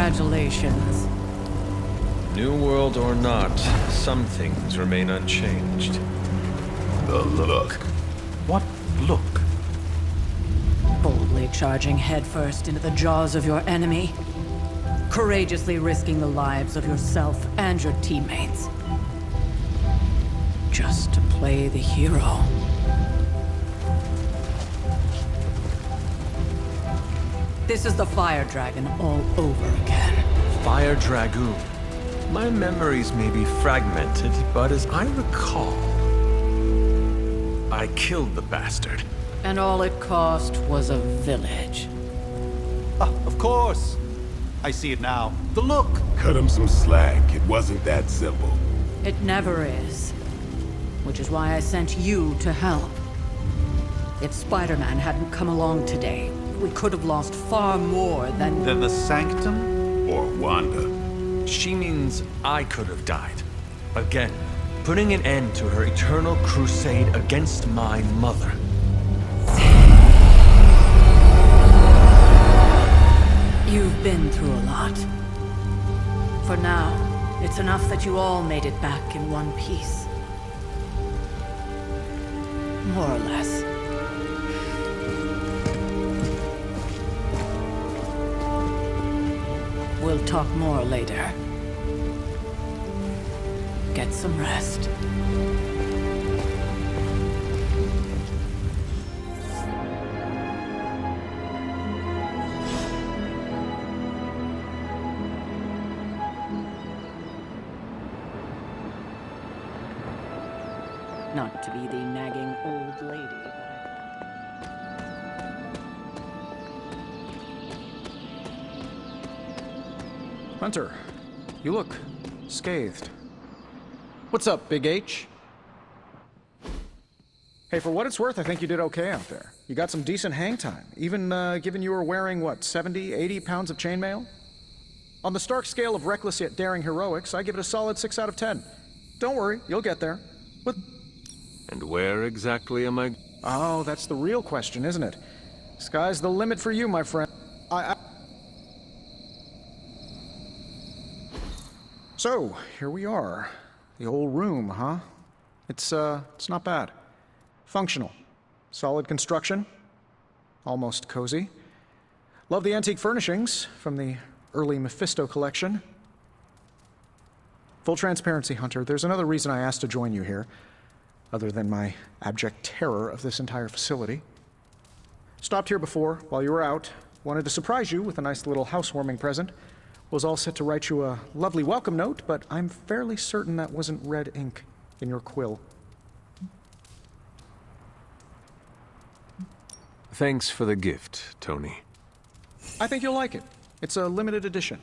Congratulations. New world or not, some things remain unchanged. The look. What look? Boldly charging headfirst into the jaws of your enemy. Courageously risking the lives of yourself and your teammates. Just to play the hero. This is the Fire Dragon all over again. Fire Dragoon. My memories may be fragmented, but as I recall, I killed the bastard. And all it cost was a village. Ah, of course. I see it now. The look. Cut him some slack. It wasn't that simple. It never is. Which is why I sent you to help. If Spider-Man hadn't come along today, we could have lost far more than... Then the Sanctum? Or Wanda. She means I could have died. Again, putting an end to her eternal crusade against my mother. You've been through a lot. For now, it's enough that you all made it back in one piece. More or less. We'll talk more later. Get some rest. Not to be the nagging old lady, but Hunter, you look scathed. What's up, Big H? Hey, for what it's worth, I think you did okay out there. You got some decent hang time, even given you were wearing, what, 70, 80 pounds of chainmail? On the Stark scale of reckless yet daring heroics, I give it a solid 6 out of 10. Don't worry, you'll get there. What? And where exactly am I? Oh, that's the real question, isn't it? Sky's the limit for you, my friend. So, here we are. The old room, huh? It's not bad. Functional. Solid construction. Almost cozy. Love the antique furnishings from the early Mephisto collection. Full transparency, Hunter, there's another reason I asked to join you here, other than my abject terror of this entire facility. Stopped here before, while you were out. Wanted to surprise you with a nice little housewarming present. Was all set to write you a lovely welcome note, but I'm fairly certain that wasn't red ink in your quill. Thanks for the gift, Tony. I think you'll like it. It's a limited edition.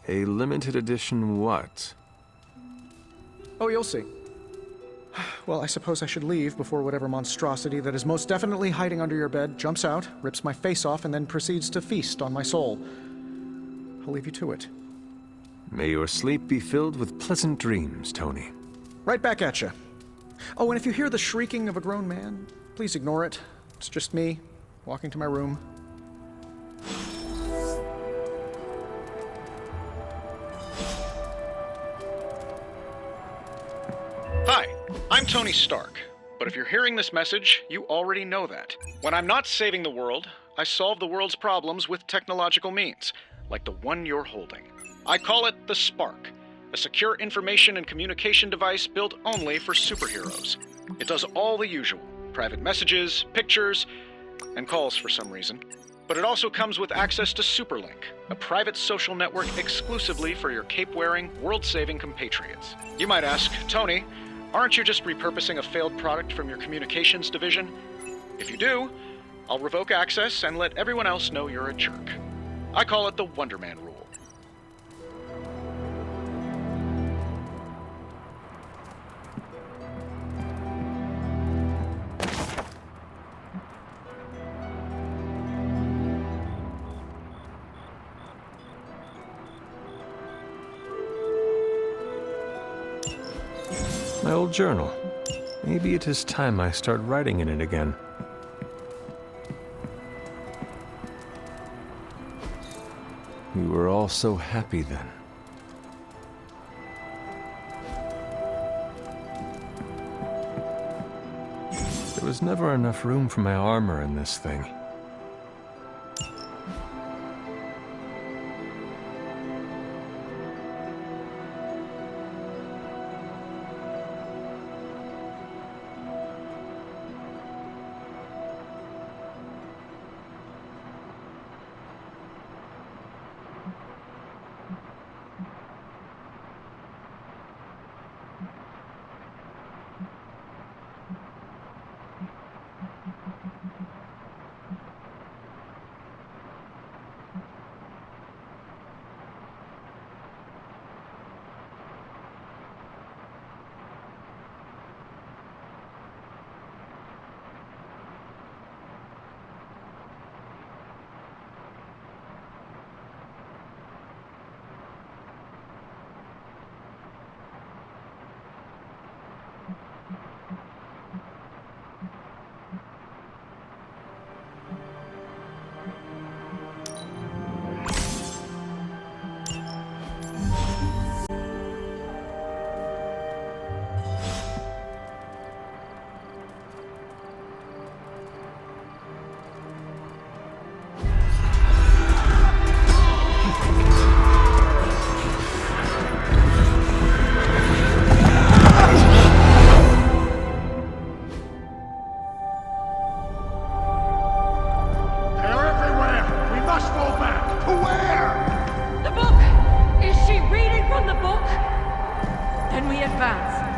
A limited edition what? Oh, you'll see. Well, I suppose I should leave before whatever monstrosity that is most definitely hiding under your bed jumps out, rips my face off, and then proceeds to feast on my soul. I'll leave you to it. May your sleep be filled with pleasant dreams, Tony. Right back at you. Oh, and if you hear the shrieking of a grown man, please ignore it. It's just me, walking to my room. Hi, I'm Tony Stark. But if you're hearing this message, you already know that. When I'm not saving the world, I solve the world's problems with technological means, like the one you're holding. I call it the Spark, a secure information and communication device built only for superheroes. It does all the usual, private messages, pictures, and calls for some reason. But it also comes with access to Superlink, a private social network exclusively for your cape-wearing, world-saving compatriots. You might ask, Tony, aren't you just repurposing a failed product from your communications division? If you do, I'll revoke access and let everyone else know you're a jerk. I call it the Wonder Man rule. My old journal. Maybe it is time I start writing in it again. We were all so happy then. There was never enough room for my armor in this thing.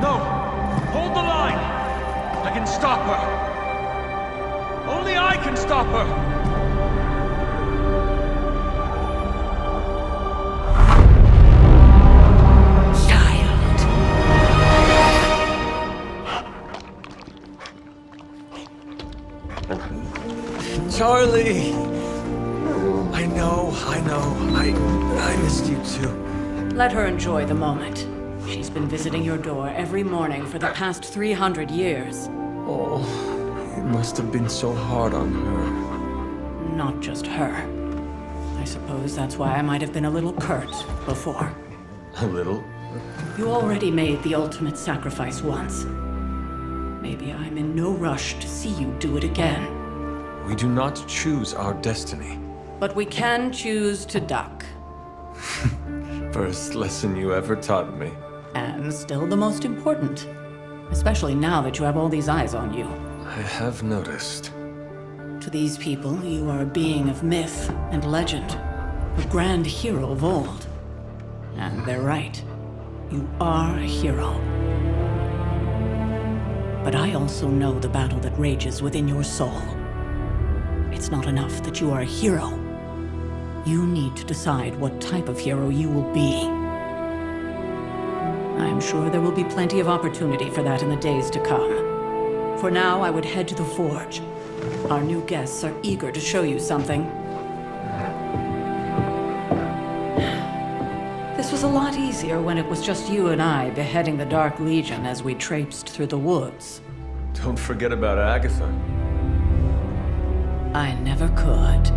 No! Hold the line! I can stop her! Only I can stop her! Charlie! I know. I missed you too. Let her enjoy the moment. She's been visiting your door every morning for the past 300 years. Oh, it must have been so hard on her. Not just her. I suppose that's why I might have been a little curt before. A little? You already made the ultimate sacrifice once. Maybe I'm in no rush to see you do it again. We do not choose our destiny. But we can choose to duck. First lesson you ever taught me. And still the most important. Especially now that you have all these eyes on you. I have noticed. To these people, you are a being of myth and legend. A grand hero of old. And they're right. You are a hero. But I also know the battle that rages within your soul. It's not enough that you are a hero. You need to decide what type of hero you will be. I'm sure there will be plenty of opportunity for that in the days to come. For now, I would head to the Forge. Our new guests are eager to show you something. This was a lot easier when it was just you and I beheading the Dark Legion as we traipsed through the woods. Don't forget about Agatha. I never could.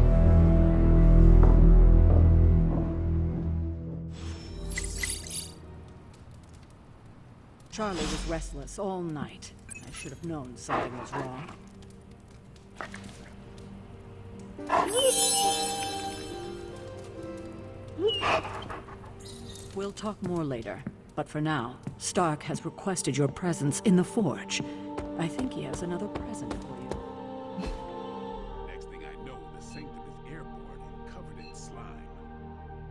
Charlie was restless all night. I should have known something was wrong. We'll talk more later, but for now, Stark has requested your presence in the Forge. I think he has another present for you. Next thing I know, the sanctum is airborne and covered in slime.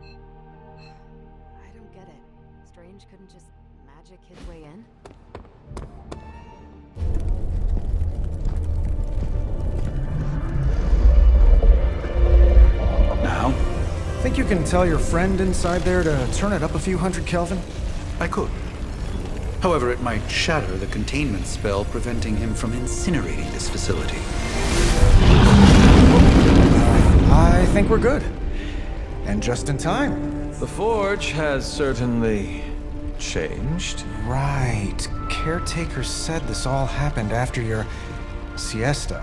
I don't get it. Strange couldn't just magic his way in? Now? Think you can tell your friend inside there to turn it up a few hundred Kelvin? I could. However, it might shatter the containment spell preventing him from incinerating this facility. I think we're good. And just in time. The Forge has certainly changed. Right. Caretaker said this all happened after your siesta.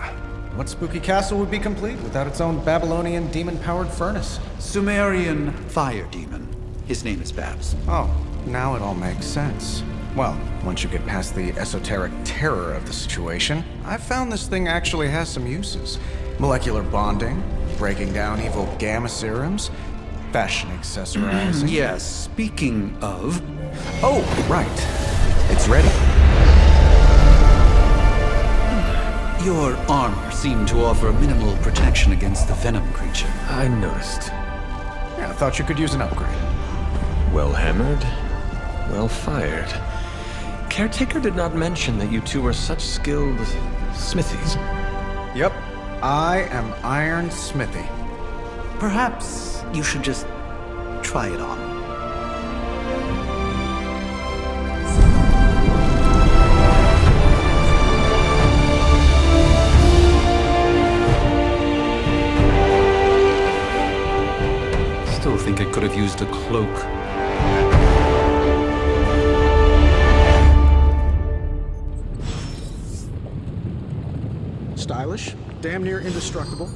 What spooky castle would be complete without its own Babylonian demon-powered furnace? Sumerian fire demon. His name is Babs. Oh, now it all makes sense. Well, once you get past the esoteric terror of the situation, I've found this thing actually has some uses. Molecular bonding, breaking down evil gamma serums, fashion accessorizing. Yes, speaking of... Oh, right. It's ready. Your armor seemed to offer minimal protection against the venom creature. I noticed. Yeah, I thought you could use an upgrade. Well hammered, well fired. Caretaker did not mention that you two were such skilled smithies. Yep, I am Iron Smithy. Perhaps you should just try it on. Still think it could have used a cloak. Stylish, damn near indestructible.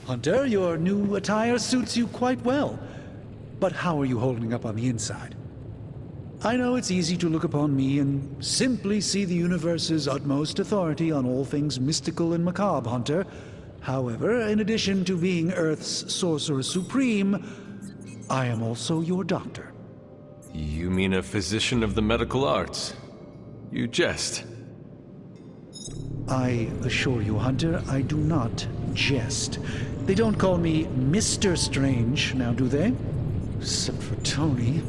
Hunter, your new attire suits you quite well. But how are you holding up on the inside? I know it's easy to look upon me and simply see the universe's utmost authority on all things mystical and macabre, Hunter. However, in addition to being Earth's Sorcerer Supreme, I am also your doctor. You mean a physician of the medical arts? You jest. I assure you, Hunter, I do not jest. They don't call me Mr. Strange, now do they? Except for Tony.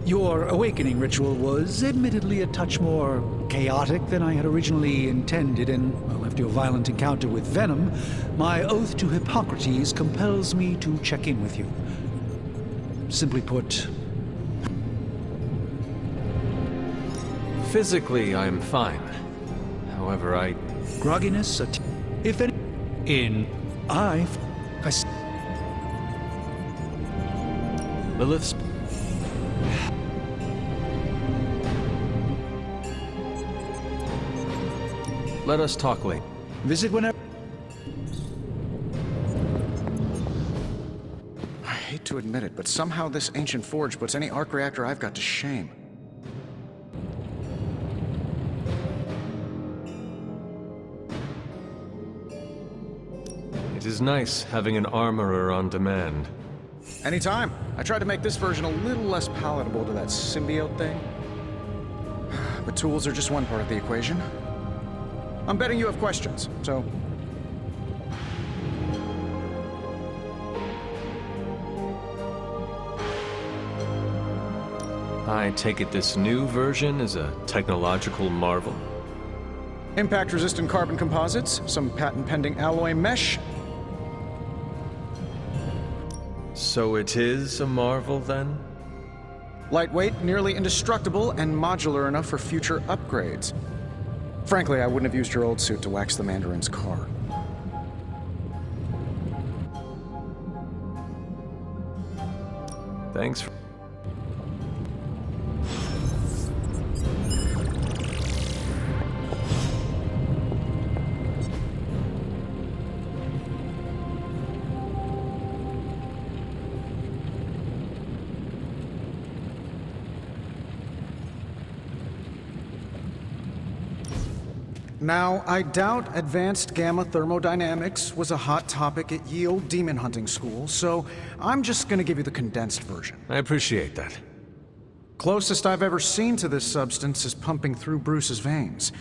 Your awakening ritual was admittedly a touch more chaotic than I had originally intended, and well, after your violent encounter with Venom, my oath to Hippocrates compels me to check in with you. Simply put... Physically, I'm fine. However, grogginess, if any... Lilith's... Let us talk later. Visit whenever... I hate to admit it, but somehow this ancient forge puts any arc reactor I've got to shame. It is nice having an armorer on demand. Anytime. I tried to make this version a little less palatable to that symbiote thing. But tools are just one part of the equation. I'm betting you have questions, so... I take it this new version is a technological marvel? Impact-resistant carbon composites, some patent-pending alloy mesh. So it is a marvel, then? Lightweight, nearly indestructible, and modular enough for future upgrades. Frankly, I wouldn't have used your old suit to wax the Mandarin's car. Thanks for... Now, I doubt advanced gamma thermodynamics was a hot topic at ye olde demon hunting school, so I'm just gonna give you the condensed version. I appreciate that. Closest I've ever seen to this substance is pumping through Bruce's veins.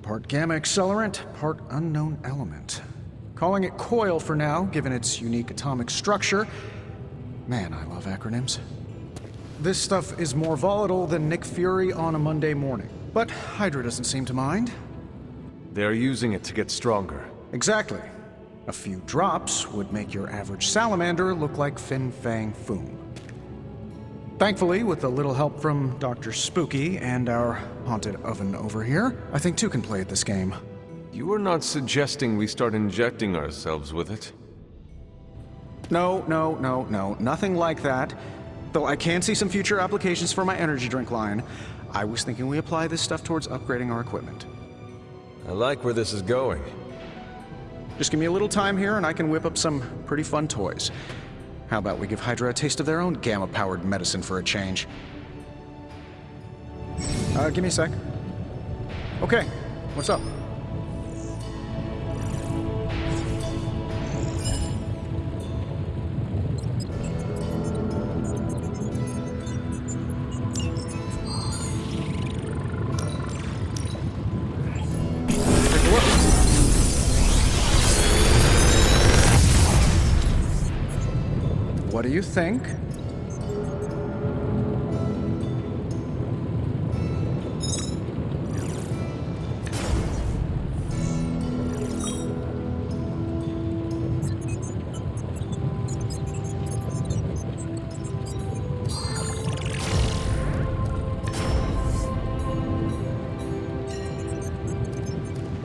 Part gamma accelerant, part unknown element. Calling it Coil for now, given its unique atomic structure. Man, I love acronyms. This stuff is more volatile than Nick Fury on a Monday morning. But Hydra doesn't seem to mind. They're using it to get stronger. Exactly. A few drops would make your average salamander look like Fin Fang Foom. Thankfully, with a little help from Dr. Spooky and our haunted oven over here, I think two can play at this game. You are not suggesting we start injecting ourselves with it? No, nothing like that. Though I can see some future applications for my energy drink line. I was thinking we apply this stuff towards upgrading our equipment. I like where this is going. Just give me a little time here and I can whip up some pretty fun toys. How about we give Hydra a taste of their own gamma-powered medicine for a change? Give me a sec. Okay, what's up? What do you think?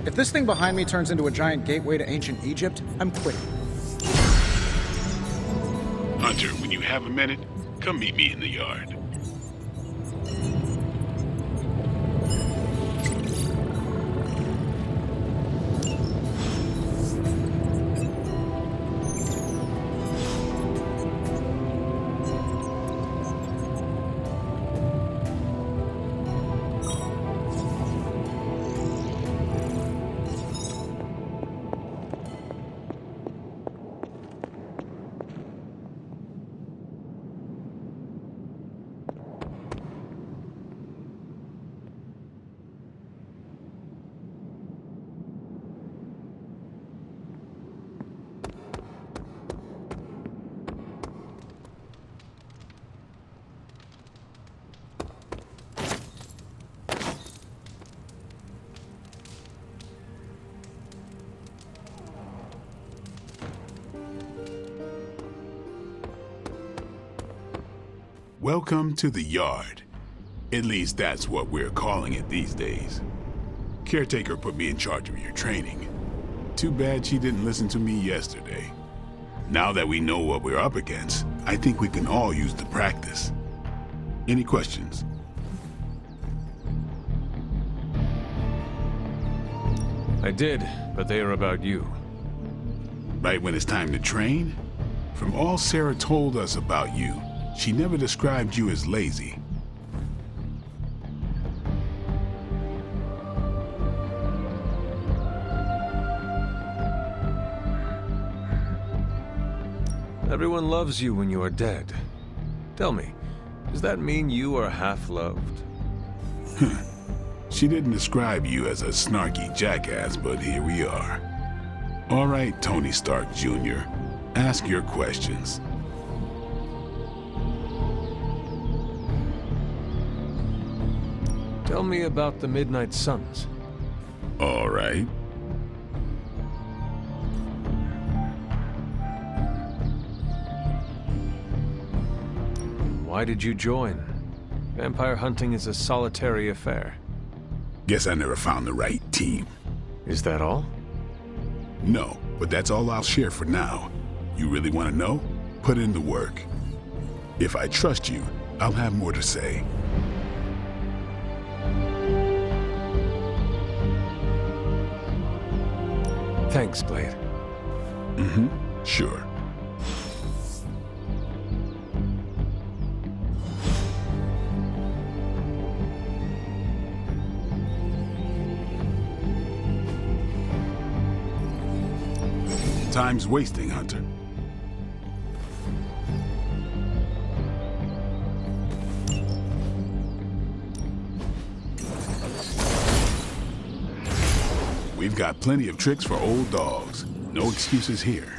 If this thing behind me turns into a giant gateway to ancient Egypt, I'm quitting. Hunter, when you have a minute, come meet me in the yard. Welcome to the yard. At least that's what we're calling it these days. Caretaker put me in charge of your training. Too bad she didn't listen to me yesterday. Now that we know what we're up against, I think we can all use the practice. Any questions? I did, but they are about you. Right when it's time to train? From all Sarah told us about you, she never described you as lazy. Everyone loves you when you are dead. Tell me, does that mean you are half-loved? She didn't describe you as a snarky jackass, but here we are. All right, Tony Stark Jr., ask your questions. Tell me about the Midnight Suns. All right. Why did you join? Vampire hunting is a solitary affair. Guess I never found the right team. Is that all? No, but that's all I'll share for now. You really want to know? Put in the work. If I trust you, I'll have more to say. Thanks, Blade. Mm-hmm. Sure. Time's wasting, Hunter. We've got plenty of tricks for old dogs. No excuses here.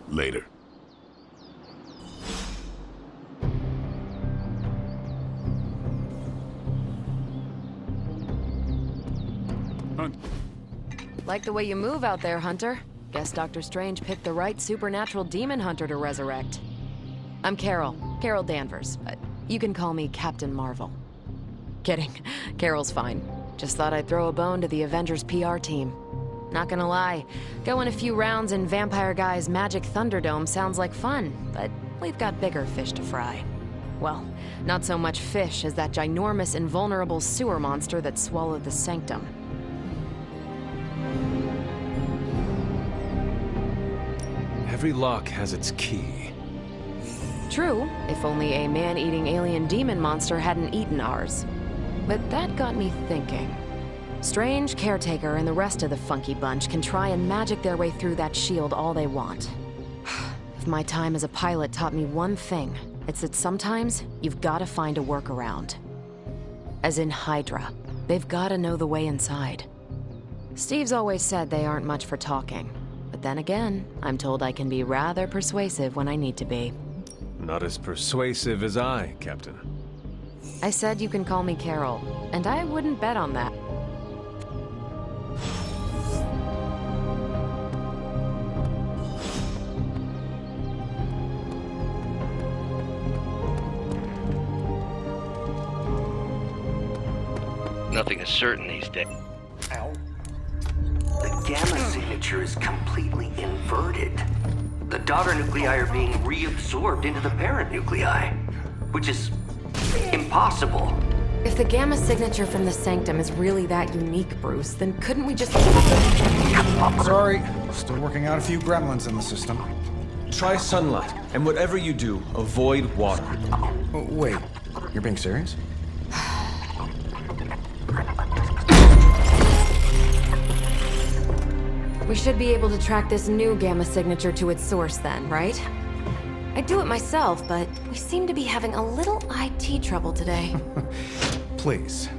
Later. Like the way you move out there, Hunter. Guess Dr. Strange picked the right supernatural demon hunter to resurrect. I'm Carol Danvers, but you can call me Captain Marvel. Kidding, Carol's fine. Just thought I'd throw a bone to the Avengers PR team. Not gonna lie, going a few rounds in Vampire Guy's Magic Thunderdome sounds like fun, but we've got bigger fish to fry. Well, not so much fish as that ginormous invulnerable sewer monster that swallowed the Sanctum. Every lock has its key. True, if only a man-eating alien demon monster hadn't eaten ours. But that got me thinking. Strange, Caretaker, and the rest of the funky bunch can try and magic their way through that shield all they want. If my time as a pilot taught me one thing, it's that sometimes you've gotta find a workaround. As in Hydra, they've gotta know the way inside. Steve's always said they aren't much for talking. But then again, I'm told I can be rather persuasive when I need to be. Not as persuasive as I, Captain. I said you can call me Carol, and I wouldn't bet on that. Nothing is certain these days. The gamma signature is completely inverted. The daughter nuclei are being reabsorbed into the parent nuclei, which is impossible. If the gamma signature from the Sanctum is really that unique, Bruce, then couldn't we just... Sorry, still working out a few gremlins in the system. Try sunlight, and whatever you do, avoid water. Oh, wait, you're being serious? We should be able to track this new gamma signature to its source then, right? I'd do it myself, but we seem to be having a little IT trouble today. Please.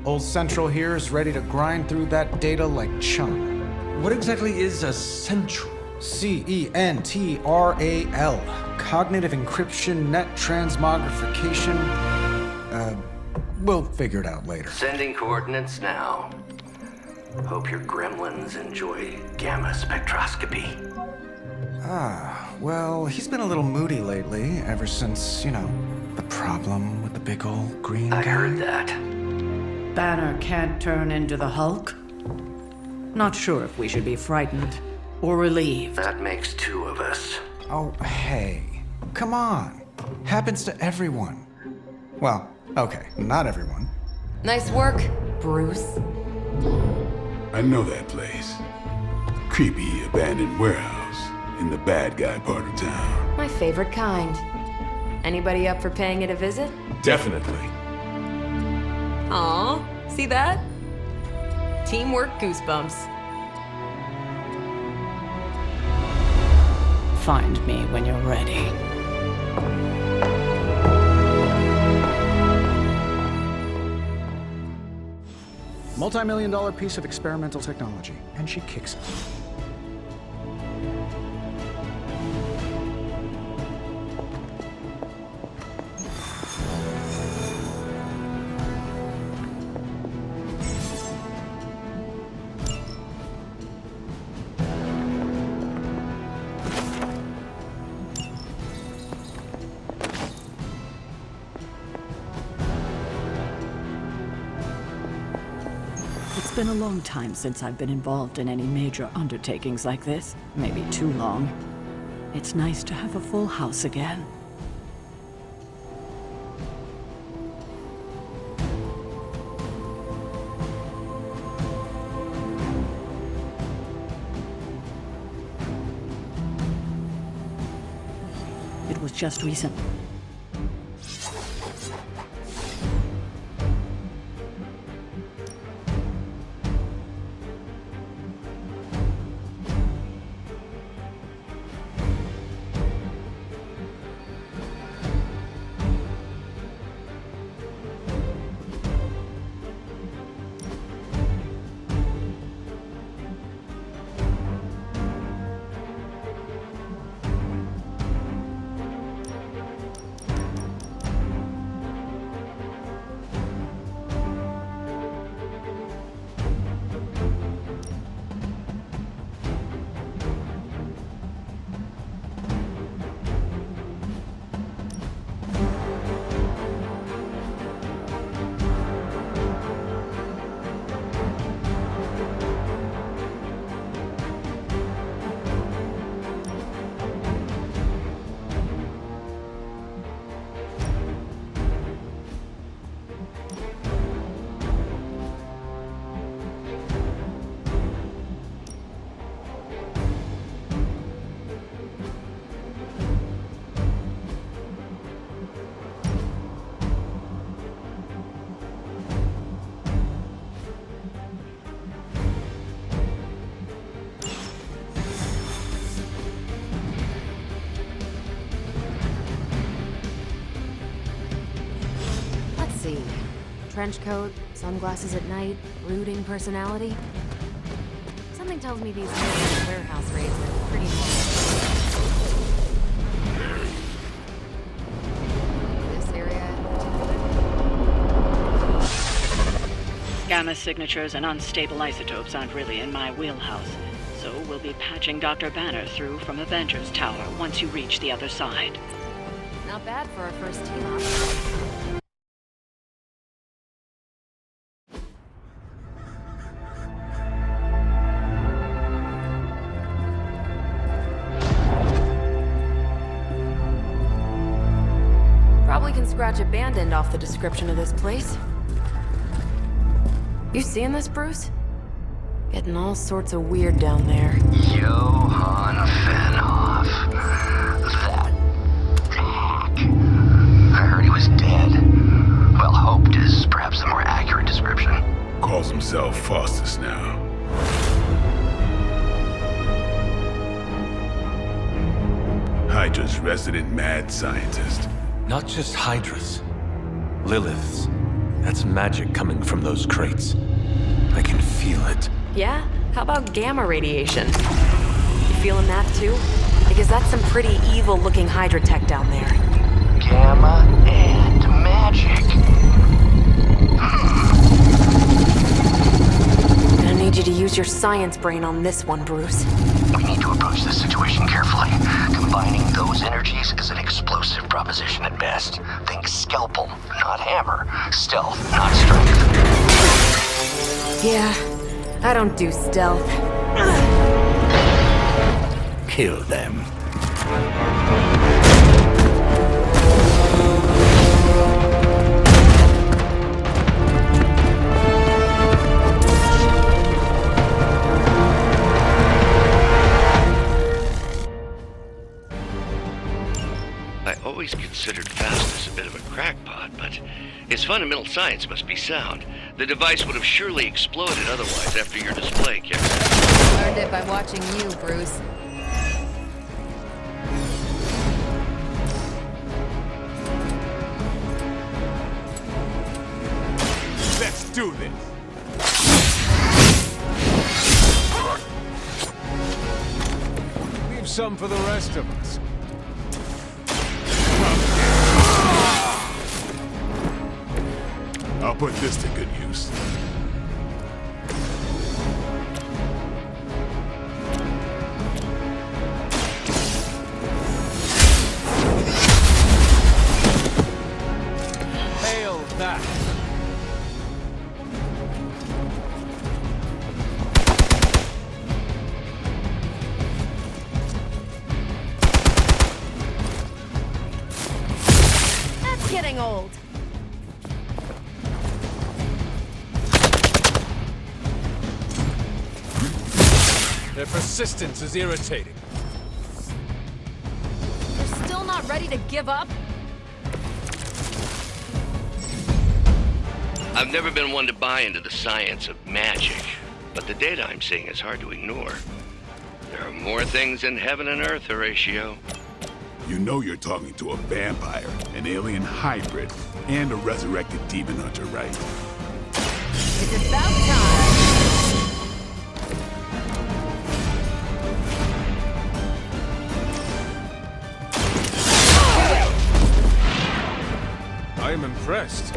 Old Central here is ready to grind through that data like chum. What exactly is a central? CENTRAL. Cognitive encryption, net transmogrification. We'll figure it out later. Sending coordinates now. Hope your gremlins enjoy gamma spectroscopy. Well, he's been a little moody lately, ever since, the problem with the big old green guy. I heard that. Banner can't turn into the Hulk? Not sure if we should be frightened or relieved. That makes two of us. Oh, hey. Come on. Happens to everyone. Well, okay, not everyone. Nice work, Bruce. I know that place. Creepy abandoned warehouse in the bad guy part of town. My favorite kind. Anybody up for paying it a visit? Definitely. Aw, see that? Teamwork goosebumps. Find me when you're ready. Multi-million-dollar piece of experimental technology, and she kicks it. It's been a long time since I've been involved in any major undertakings like this. Maybe too long. It's nice to have a full house again. It was just recent. Trench coat, sunglasses at night, brooding personality. Something tells me these warehouse raids are pretty long. This area in particular? Gamma signatures and unstable isotopes aren't really in my wheelhouse, so we'll be patching Dr. Banner through from Avengers Tower once you reach the other side. Not bad for our first team-up. Probably can scratch abandoned off the description of this place. You seeing this, Bruce? Getting all sorts of weird down there. Johann Fenhoff. That hack. I heard he was dead. Well, hoped is perhaps the more accurate description. Calls himself Faustus now. Hydra's resident mad scientist. Not just Hydra's. Lilith's. That's magic coming from those crates. I can feel it. Yeah? How about gamma radiation? You feeling that too? Because that's some pretty evil-looking Hydra tech down there. Gamma and magic. Gonna need you to use your science brain on this one, Bruce. We need to approach this situation carefully. Combining those energies is an explosive proposition at best. Think scalpel, not hammer. Stealth, not strength. Yeah, I don't do stealth. Kill them. I always considered Faustus a bit of a crackpot, but his fundamental science must be sound. The device would have surely exploded otherwise after your display, Karen. Learned it by watching you, Bruce. Let's do this! Leave some for the rest of us. I'll put this to good use. Hail that! That's getting old. Their persistence is irritating. You're still not ready to give up? I've never been one to buy into the science of magic, but the data I'm seeing is hard to ignore. There are more things in heaven and earth, Horatio. You know you're talking to a vampire, an alien hybrid, and a resurrected demon hunter, right? It's about time. I am impressed.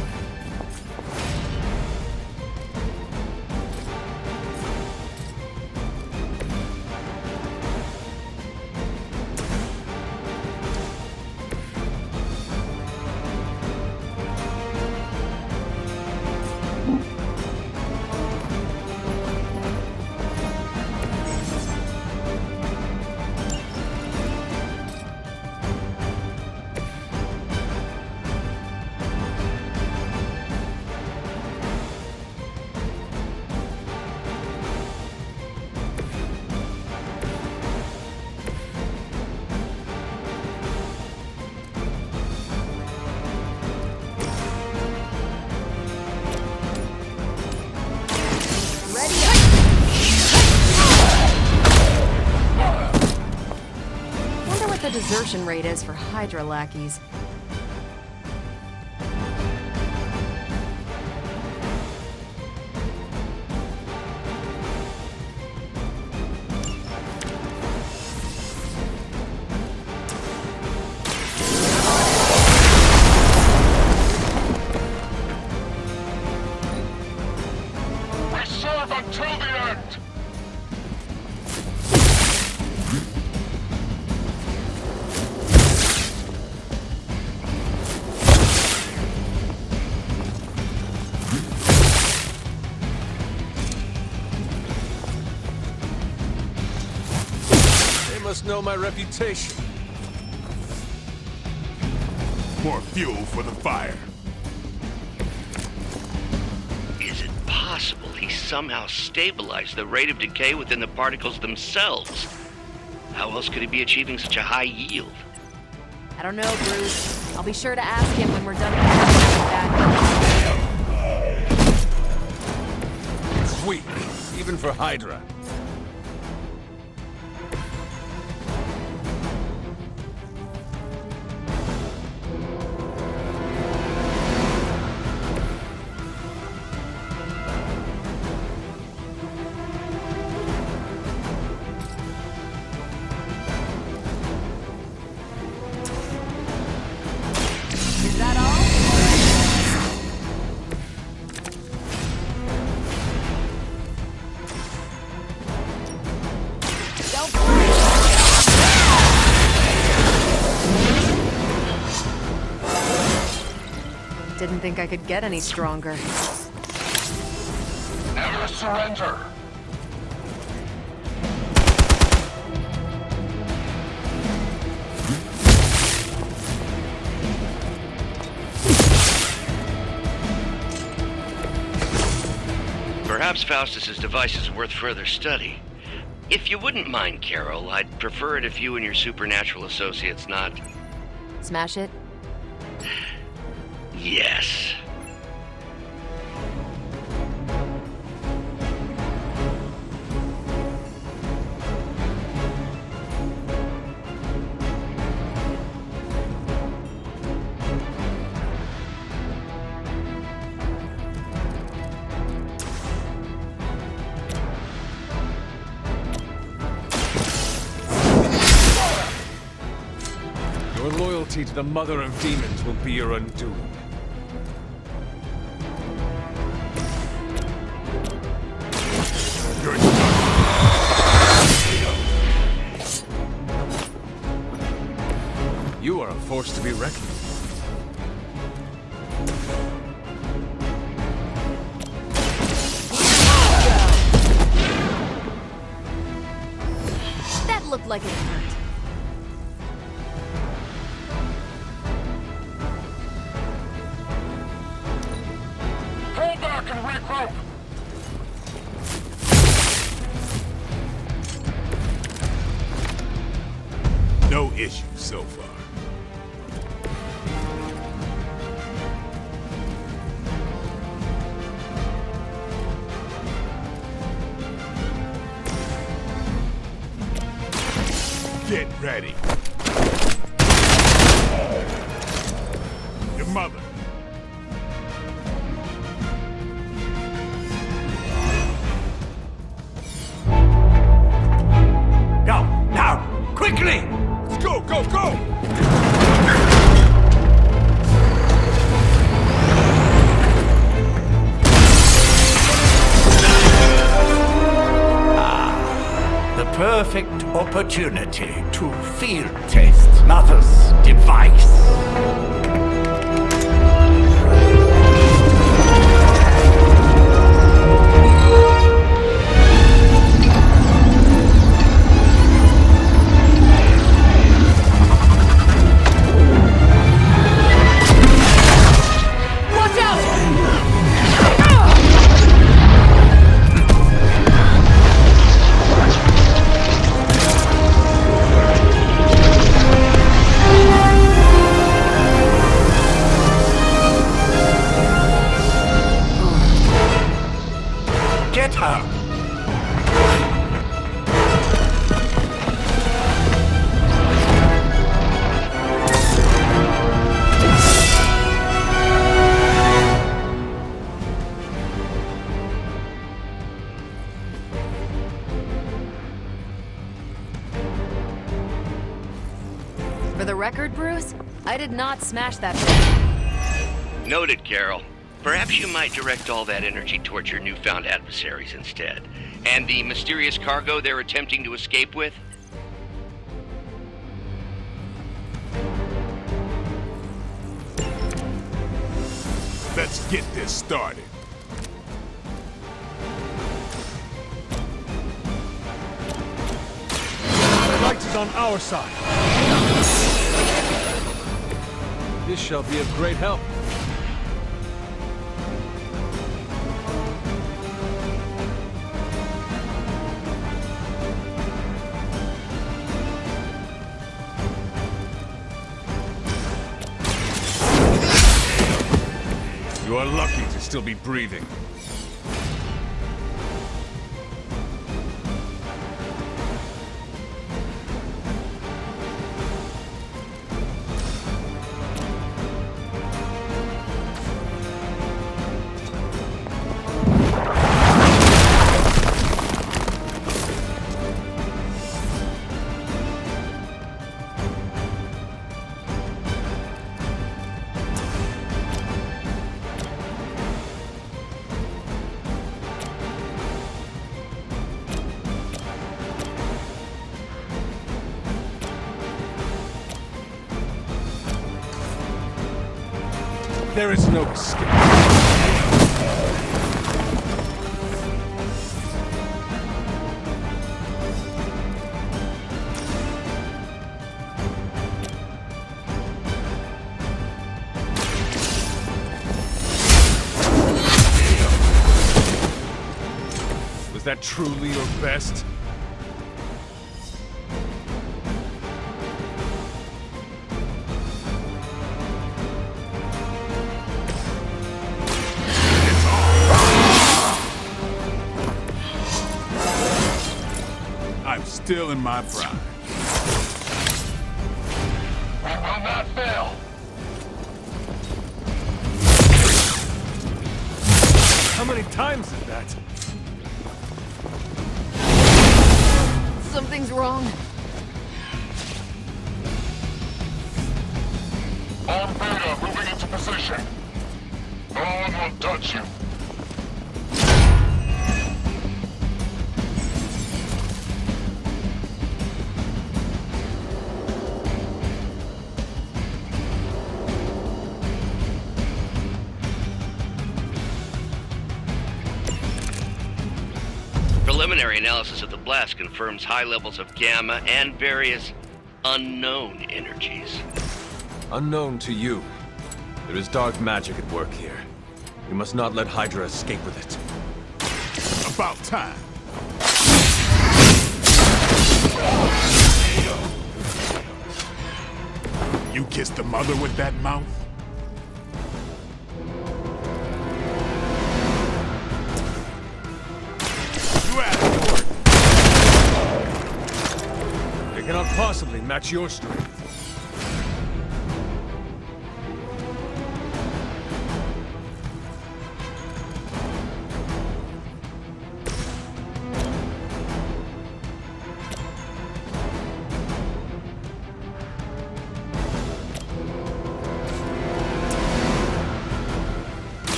The desertion rate is for Hydra lackeys. must know my reputation. More fuel for the fire. Is it possible he somehow stabilized the rate of decay within the particles themselves? How else could he be achieving such a high yield? I don't know, Bruce. I'll be sure to ask him when we're done with that. It's weak, even for Hydra. Is that all? Didn't think I could get any stronger. Never surrender. Perhaps Faustus's device is worth further study. If you wouldn't mind, Carol, I'd prefer it if you and your supernatural associates not... Smash it? Yes. Your loyalty to the Mother of Demons will be your undoing. You're done. You are a force to be reckoned with. That looked like it hurt. Pull back and regroup. No issues so far. Get ready. Your mother. Go, now, quickly! Let's go, go, go! The perfect opportunity to field test Mother's device. Watch out! Get her! For the record, Bruce, I did not smash that thing. Noted, Carol. Perhaps you might direct all that energy towards your newfound adversaries instead. And the mysterious cargo they're attempting to escape with? Let's get this started. I'd like to is on our side. This shall be of great help. You are lucky to still be breathing. There is no escape. Was that truly your best? Still in my prime. We will not fail. How many times is that? Something's wrong. On Beta, moving into position. No one will touch you. Preliminary analysis of the blast confirms high levels of gamma and various unknown energies. Unknown to you. There is dark magic at work here. We must not let Hydra escape with it. About time. You kissed the mother with that mouth? They cannot possibly match your strength.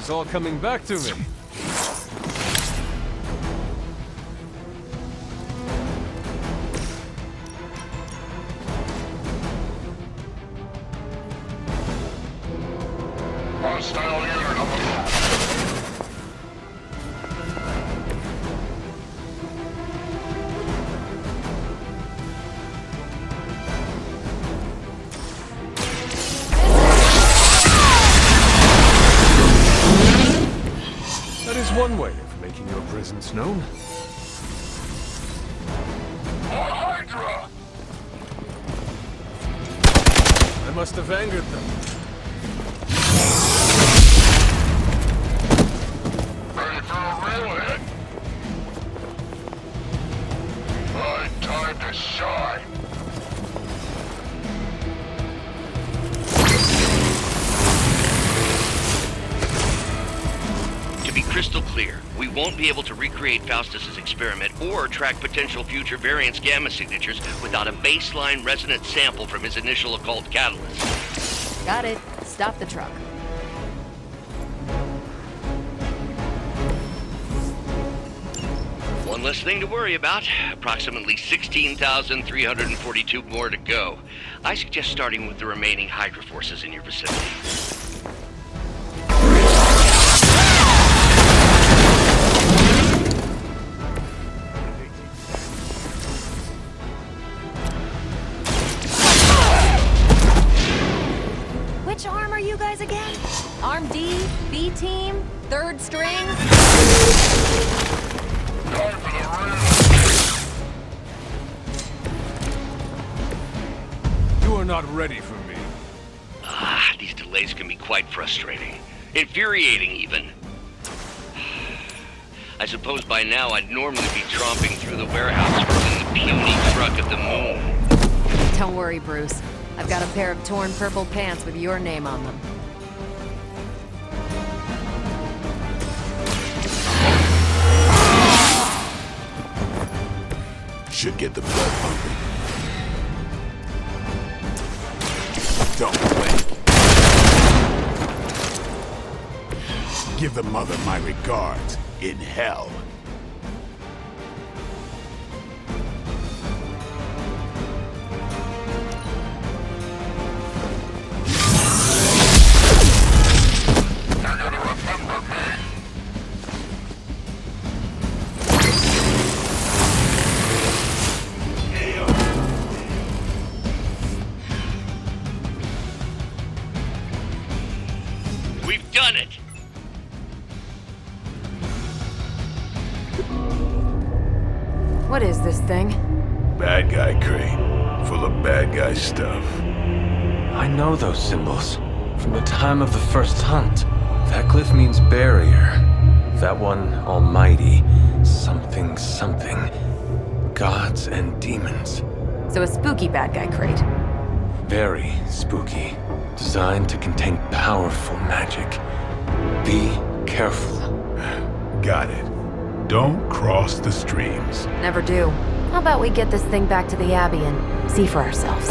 It's all coming back to me. Hostile unit on the move. That is one way of making your presence known. More Hydra! I must have angered them. Ready for a real hit? My time to shine. To be crystal clear, we won't be able to recreate Faustus's experiment or track potential future variance gamma signatures without a baseline resonant sample from his initial occult catalyst. Got it. Stop the truck. One less thing to worry about. Approximately 16,342 more to go. I suggest starting with the remaining Hydra forces in your vicinity. Which arm are you guys again? Arm D, B team, third string? You are not ready for me. These delays can be quite frustrating. Infuriating, even. I suppose by now I'd normally be tromping through the warehouse in the puny truck of the moon. Don't worry, Bruce. I've got a pair of torn purple pants with your name on them. Should get the blood pumping. Don't blink. Give the mother my regards in hell. We've done it! What is this thing? Bad guy crate, full of bad guy stuff. I know those symbols from the time of the first hunt. That glyph means barrier. That one, almighty. Something, something. Gods and demons. So a spooky bad guy crate. Very spooky. Designed to contain powerful magic. Be careful. Got it. Don't cross the streams. Never do. How about we get this thing back to the Abbey and see for ourselves?